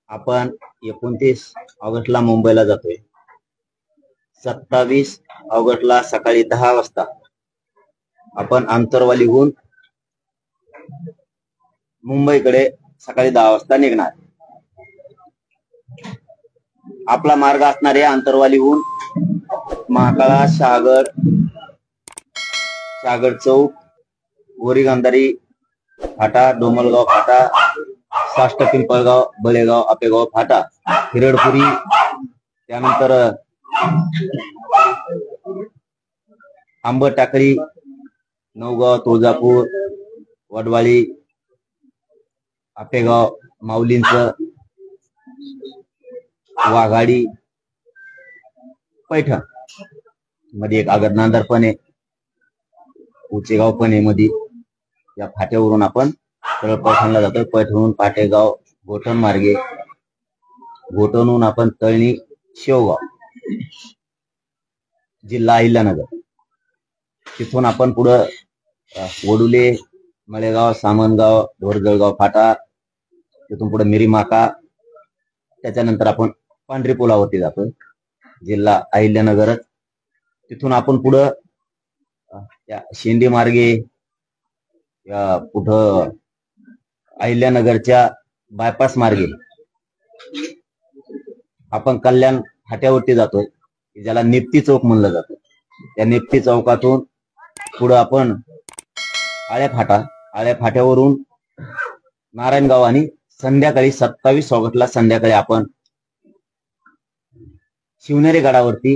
आपण 29 ऑगस्टला मुंबईला जातोय. 27 ऑगस्टला सकाळी 10 वाजता आपण आंतरवालीहून मुंबईकडे सकाळी 10 वाजता निघणार. आपला मार्ग असणार आहे आंतरवालीहून महाकाळा, शहागड चौक, गोरी गांधारी फाटा, डोमलगाव फाटा, साष्ट पिंपळगाव, बळेगाव, आपेगाव फाटा, हिरडपुरी, त्यानंतर आंबट टाकळी, नवगाव, तुळजापूर, वडवाळी, आपेगाव, माऊलींच, वाघाडी, पैठण मध्ये एक आगड नांदर पण आहे, उचेगाव पण आहे मध्ये. या फाट्यावरून आपण सरळ पैठणला जातोय. पैठणहून पाटेगाव, गोठण मार्गे, गोठणहून आपण तळणी, शेवगाव, जिल्हा अहिल्यानगर. तिथून आपण पुढं वडुले, मळेगाव, सामनगाव, ढोरजळगाव फाटा, तिथून पुढे मिरीमाका, त्याच्यानंतर आपण पांढरी पुलावरती जातोय, जिल्हा अहिल्यानगरच. तिथून आपण पुढं शेंडी मार्गे कुठं अहिल्यानगरच्या बायपास मार्गे आपण कल्याण फाट्यावरती जातोय, ज्याला निप्ती चौक म्हणलं जातं. त्या निप्ती चौकातून पुढं आपण आळ्या फाट्यावरून नारायणगाव आणि संध्याकाळी 27 ऑगस्टला संध्याकाळी आपण शिवनेरी गडावरती,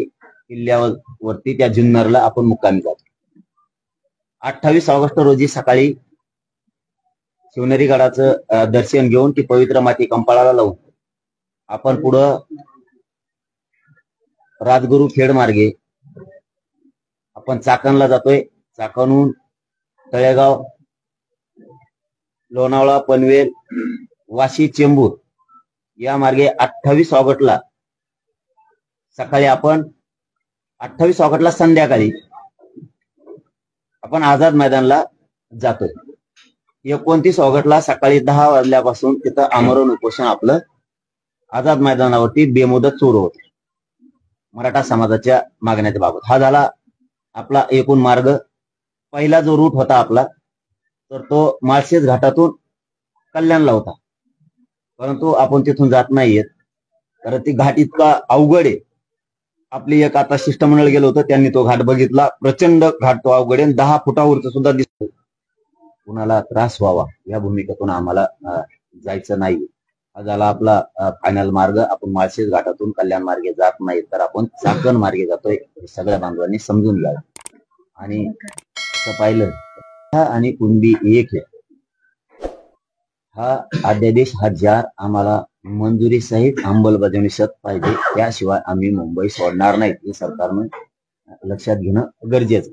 किल्ल्यावरती, त्या जुन्नरला आपण मुक्कामी जातो. 28 ऑगस्ट रोजी सकाळी शिवनेरी गडाचं दर्शन घेऊन ती पवित्र माती कंपाळाला लावून आपण पुढं राजगुरू खेड मार्गे आपण चाकणला जातोय. चाकणहून तळेगाव, लोणावळा, पनवेल, वाशी, चेंबूर या मार्गे 28 ऑगस्टला सकाळी आपण 28 ऑगस्टला संध्याकाळी आपण आझाद मैदानला जातोय. 29 ऑगस्टला सकाळी 10 वाजल्यापासून तिथं आमरण उपोषण आपलं आझाद मैदानावरती बेमुदत सुरू होते मराठा समाजाच्या मागण्याच्या बाबत. हा झाला आपला एकूण मार्ग. पहिला जो रूट होता आपला, तर तो माळशेज घाटातून कल्याणला होता, परंतु आपण तिथून जात नाहीयेत कारण ती घाट इतका अवघड आहे. आपली एक आता शिष्टमंडळ गेलं होतं, त्यांनी तो घाट बघितला. प्रचंड घाट तो अवघड आहे, 10 फुटावरच सुद्धा दिसतो. कुणाला त्रास व्हावा या भूमिकेतून आम्हाला जायचं नाही. हा झाला आपला फायनल मार्ग. आपण माळशेज घाटातून कल्याण मार्गे जात नाही, तर आपण चाकण मार्गे जातोय. हे सगळ्या बांधवांनी समजून घ्यावं. आणि असं पाहिलं आणि कुणबी एक आहे. हा अध्यादेश, हा जार आम्हाला मंजुरी सहित अंमलबजावणी सत पाहिजे, त्याशिवाय आम्ही मुंबई सोडणार नाही. हे सरकारनं लक्षात घेणं गरजेचं.